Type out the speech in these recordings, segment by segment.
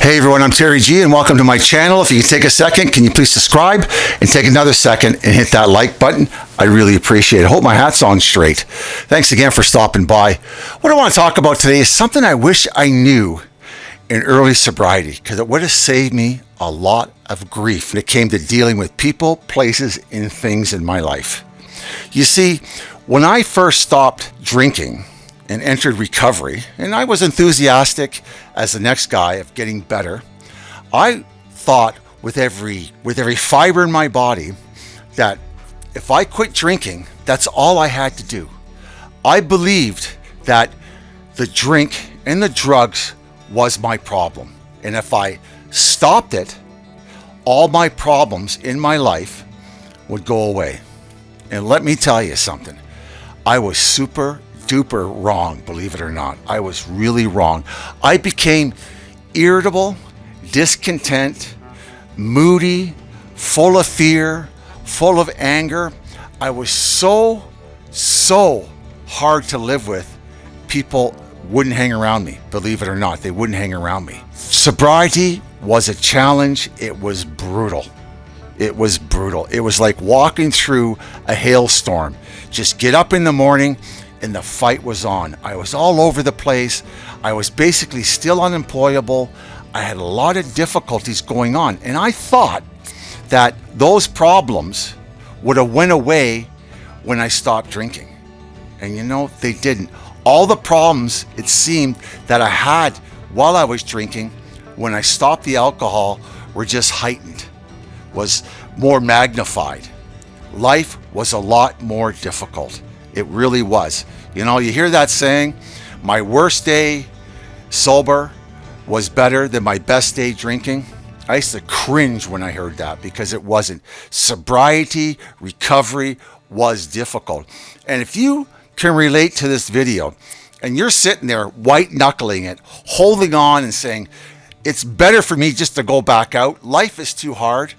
Hey everyone, I'm Terry G and welcome to my channel. If you can take a second, can you please subscribe and take another second and hit that like button? I really appreciate it. I hope my hat's on straight. Thanks again for stopping by. What I want to talk about today is something I wish I knew in early sobriety, because it would have saved me a lot of grief when it came to dealing with people, places, and things in my life. You see, when I first stopped drinking and entered recovery, and I was enthusiastic as the next guy of getting better, I thought with every fiber in my body that if I quit drinking, that's all I had to do. I believed that the drink and the drugs was my problem, and if I stopped it, all my problems in my life would go away. And let me tell you something, I was super duper wrong, believe it or not. I was really wrong. I became irritable, discontent, moody, full of fear, full of anger. I was so hard to live with. People wouldn't hang around me, believe it or not. They wouldn't hang around me. Sobriety was a challenge. It was brutal. It was brutal. It was like walking through a hailstorm. Just get up in the morning and the fight was on. I was all over the place. I was basically still unemployable. I had a lot of difficulties going on. And I thought that those problems would have went away when I stopped drinking. And you know, they didn't. All the problems, it seemed, that I had while I was drinking, when I stopped the alcohol, were just heightened, was more magnified. Life was a lot more difficult. It really was. You know, you hear that saying, my worst day sober was better than my best day drinking. I used to cringe when I heard that, because it wasn't. Sobriety, recovery was difficult. And if you can relate to this video and you're sitting there white knuckling it, holding on and saying, it's better for me just to go back out, life is too hard,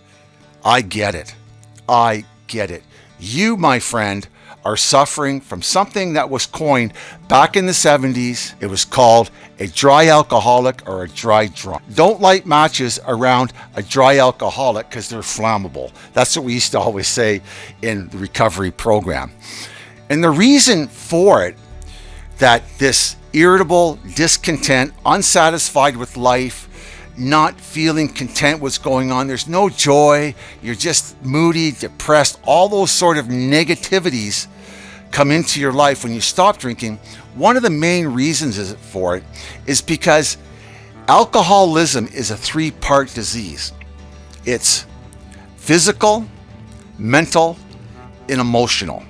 I get it. I get it. You, my friend, are suffering from something that was coined back in the 70s. It was called a dry alcoholic or a dry drunk. Don't light matches around a dry alcoholic because they're flammable. That's what we used to always say in the recovery program. And the reason for it, that this irritable, discontent, unsatisfied with life, not feeling content what's going on, there's no joy, you're just moody, depressed, all those sort of negativities come into your life when you stop drinking. One of the main reasons for it is because alcoholism is a three-part disease. It's physical, mental, and emotional.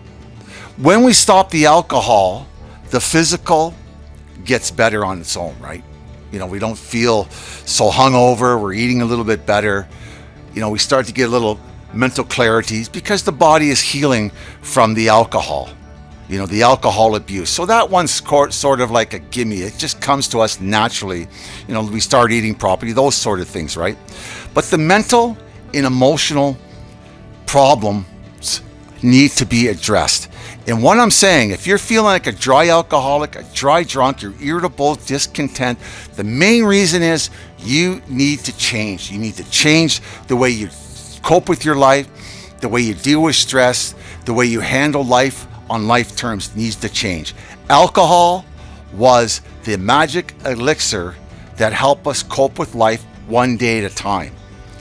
When we stop the alcohol, the physical gets better on its own, right? You know, we don't feel so hungover, we're eating a little bit better. You know, we start to get a little mental clarity because the body is healing from the alcohol, you know, the alcohol abuse. So that one's sort of like a gimme. It just comes to us naturally. You know, we start eating properly, those sort of things, right? But the mental and emotional problems need to be addressed. And what I'm saying, if you're feeling like a dry alcoholic, a dry drunk, you're irritable, discontent, the main reason is you need to change. You need to change the way you cope with your life, the way you deal with stress, the way you handle life on life terms needs to change. Alcohol was the magic elixir that helped us cope with life one day at a time.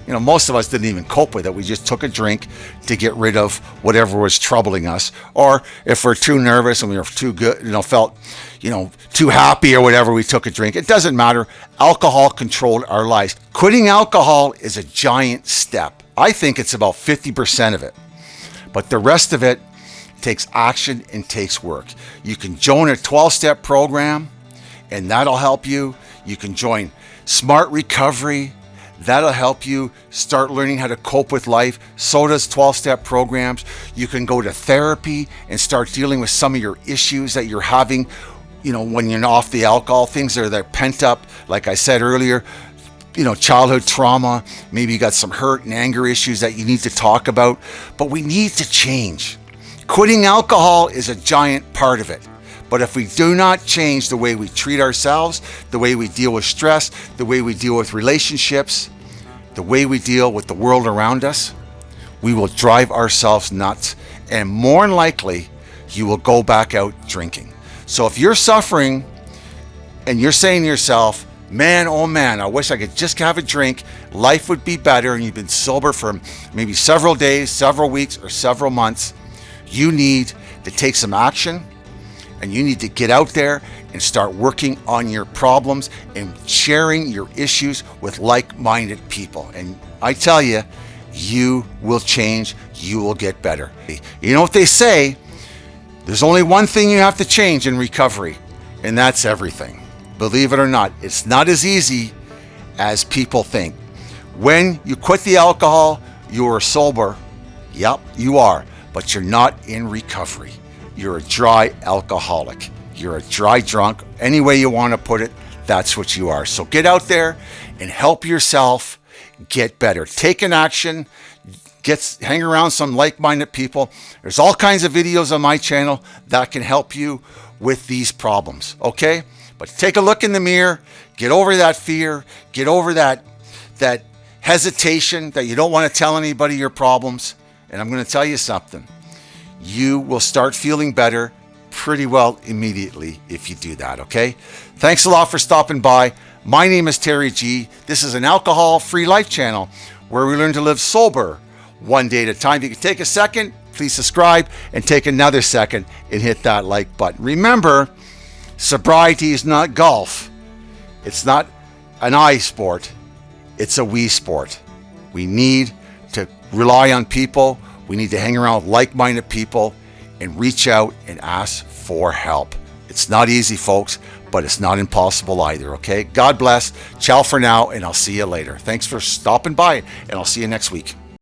You know, most of us didn't even cope with it. We just took a drink to get rid of whatever was troubling us. Or if we're too nervous and we were too good, felt, too happy or whatever, we took a drink. It doesn't matter. Alcohol controlled our lives. Quitting alcohol is a giant step. I think it's about 50% of it. But the rest of it takes action and takes work. You can join a 12-step program and that'll help you. You can join Smart Recovery. That'll help you start learning how to cope with life. So does 12-step programs. You can go to therapy and start dealing with some of your issues that you're having, when you're off the alcohol, things that are pent up, like I said earlier, childhood trauma. Maybe you got some hurt and anger issues that you need to talk about, but we need to change. Quitting alcohol is a giant part of it. But if we do not change the way we treat ourselves, the way we deal with stress, the way we deal with relationships, the way we deal with the world around us, we will drive ourselves nuts. And more than likely, you will go back out drinking. So if you're suffering and you're saying to yourself, man, oh man, I wish I could just have a drink, life would be better, and you've been sober for maybe several days, several weeks, or several months, you need to take some action, and you need to get out there and start working on your problems and sharing your issues with like-minded people. And I tell you, you will change, you will get better. You know what they say? There's only one thing you have to change in recovery, and that's everything. Believe it or not, it's not as easy as people think. When you quit the alcohol, you are sober. Yep, you are, but you're not in recovery. You're a dry alcoholic. You're a dry drunk. Any way you want to put it, that's what you are. So get out there and help yourself get better. Take an action. Hang around some like-minded people. There's all kinds of videos on my channel that can help you with these problems, okay? But take a look in the mirror, get over that fear, get over that hesitation that you don't want to tell anybody your problems. And I'm going to tell you something. You will start feeling better pretty well immediately if you do that, okay? Thanks a lot for stopping by. My name is Terry G. This is an alcohol-free life channel where we learn to live sober one day at a time. If you can take a second, please subscribe, and take another second and hit that like button. Remember, sobriety is not golf. It's not an I sport. It's a we sport. We need to rely on people. We need to hang around with like-minded people and reach out and ask for help. It's not easy, folks, but it's not impossible either, okay? God bless. Ciao for now, and I'll see you later. Thanks for stopping by, and I'll see you next week.